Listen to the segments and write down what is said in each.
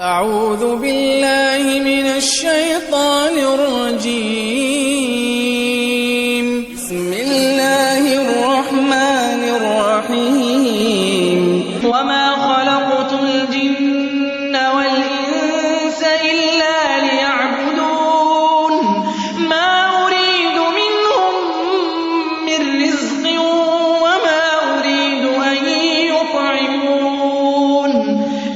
أعوذ بالله من الشيطان الرجيم. بسم الله الرحمن الرحيم. وما خلقت الجن والإنس إلا ليعبدون ما أريد منهم من رزق وما أريد أن يطعمون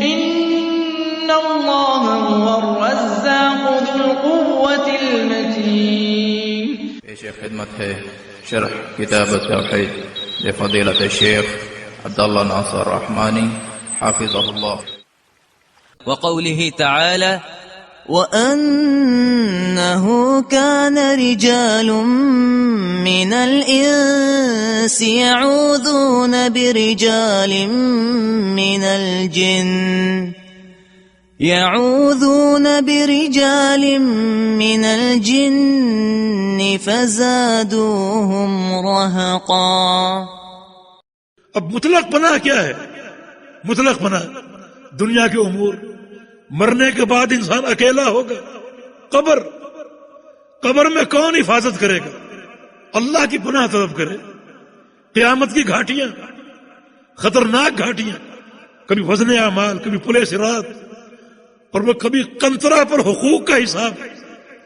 إن الله هو الرزاق ذو القوة المتين. پیش خدمت ہے شرح کتاب التوحید لفضیلۃ الشیخ عبداللہ ناصر رحمانی حافظہ اللہ. وقوله تعالى وأنه كان رجال من الإنس يعوذون برجال من الجن فزادوهم رهقا. اب مطلق پناہ کیا ہے؟ مطلق پناہ دنیا کے امور، مرنے کے بعد انسان اکیلا ہوگا، قبر میں کون حفاظت کرے گا؟ اللہ کی پناہ طلب کرے. قیامت کی گھاٹیاں، خطرناک گھاٹیاں، کبھی وزن اعمال، کبھی پل صراط، اور وہ کبھی قنطرہ پر حقوق کا حساب،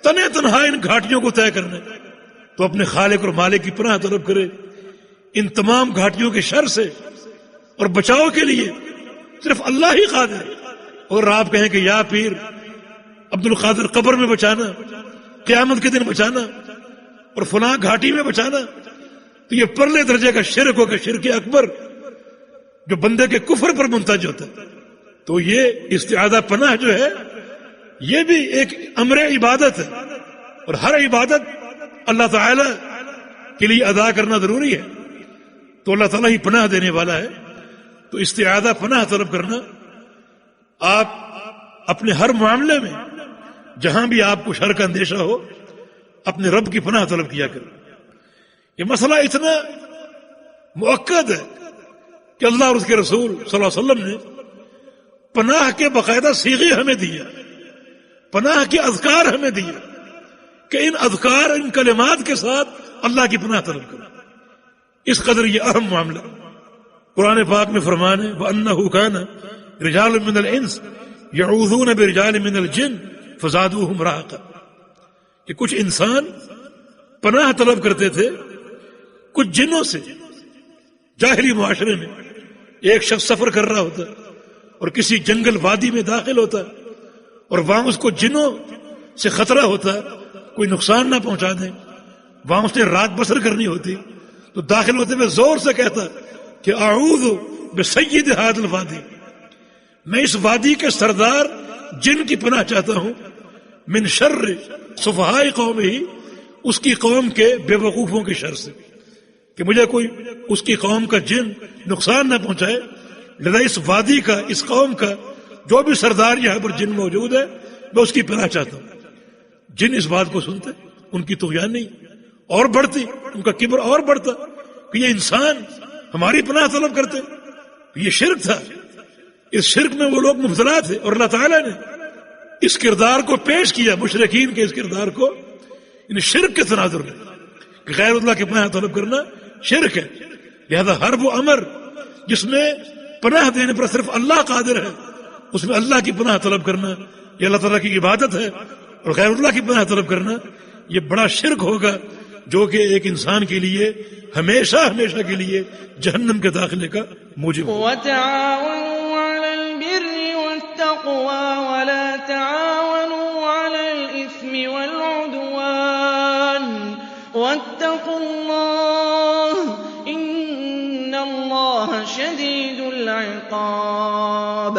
تنہا تنہا ان گھاٹیوں کو طے کرنے. تو اپنے خالق اور مالک کی پناہ طلب کرے ان تمام گھاٹیوں کے شر سے، اور بچاؤ کے لیے صرف اللہ ہی قادر ہے. اور آپ کہیں کہ یا پیر عبد القادر قبر میں بچانا، قیامت کے دن بچانا، اور فلاں گھاٹی میں بچانا، تو یہ پرلے درجے کا شرک ہوگا، شرک اکبر جو بندے کے کفر پر منتج ہوتا ہے. تو یہ استعاذہ پناہ جو ہے یہ بھی ایک امر عبادت ہے، اور ہر عبادت اللہ تعالی کے لیے ادا کرنا ضروری ہے. تو اللہ تعالیٰ ہی پناہ دینے والا ہے. تو استعاذہ پناہ طلب کرنا، آپ اپنے ہر معاملے میں جہاں بھی آپ کو شر کا اندیشہ ہو اپنے رب کی پناہ طلب کیا کریں. یہ مسئلہ اتنا مؤکد ہے کہ اللہ اور اس کے رسول صلی اللہ علیہ وسلم نے پناہ کے باقاعدہ صیغے ہمیں دیا، پناہ کے اذکار ہمیں دیا کہ ان اذکار، ان کلمات کے ساتھ اللہ کی پناہ طلب کریں. اس قدر یہ اہم معاملہ. قرآن پاک میں فرمان ہے وَأَنَّهُ كَانَ رِجَالٌ مِّنَ الْإِنسِ يَعُوذُونَ بِرِجَالٍ مِّنَ الْجِنِّ فَزَادُوهُمْ رَهَقًا. کہ کچھ انسان پناہ طلب کرتے تھے کچھ جنوں سے. جاہلی معاشرے میں ایک شخص سفر کر رہا ہوتا اور کسی جنگل وادی میں داخل ہوتا، اور وہاں اس کو جنوں سے خطرہ ہوتا کوئی نقصان نہ پہنچا دیں. وہاں اس نے رات بسر کرنی ہوتی، تو داخل ہوتے میں زور سے کہتا کہ اعوذ بسید ھذا الوادی، میں اس وادی کے سردار جن کی پناہ چاہتا ہوں، من شر سفہاء قومہ، اس کی قوم کے بے وقوفوں کے شر سے، کہ مجھے کوئی اس کی قوم کا جن نقصان نہ پہنچائے. لذا اس وادی کا، اس قوم کا جو بھی سردار یہاں پر جن موجود ہے میں اس کی پناہ چاہتا ہوں. جن اس بات کو سنتے ان کی طغیانی اور بڑھتی، ان کا کبر اور بڑھتا کہ یہ انسان ہماری پناہ طلب کرتے. یہ شرک تھا. اس شرک میں وہ لوگ مبتلا تھے، اور اللہ تعالیٰ نے اس کردار کو پیش کیا، مشرکین کے اس کردار کو ان شرک کے تناظر میں کہ غیر اللہ کی پناہ طلب کرنا شرک ہے. لہذا ہر وہ امر جس میں پناہ دینے پر صرف اللہ قادر ہے اس میں اللہ کی پناہ طلب کرنا یہ اللہ تعالیٰ کی عبادت ہے، اور غیر اللہ کی پناہ طلب کرنا یہ بڑا شرک ہوگا جو کہ ایک انسان کے لیے ہمیشہ کے لیے جہنم کے داخلے کا موجب ہے. وتعاونوا على البر والتقوى ولا تعاونوا على الإثم والعدوان واتقوا الله إن الله شديد العقاب.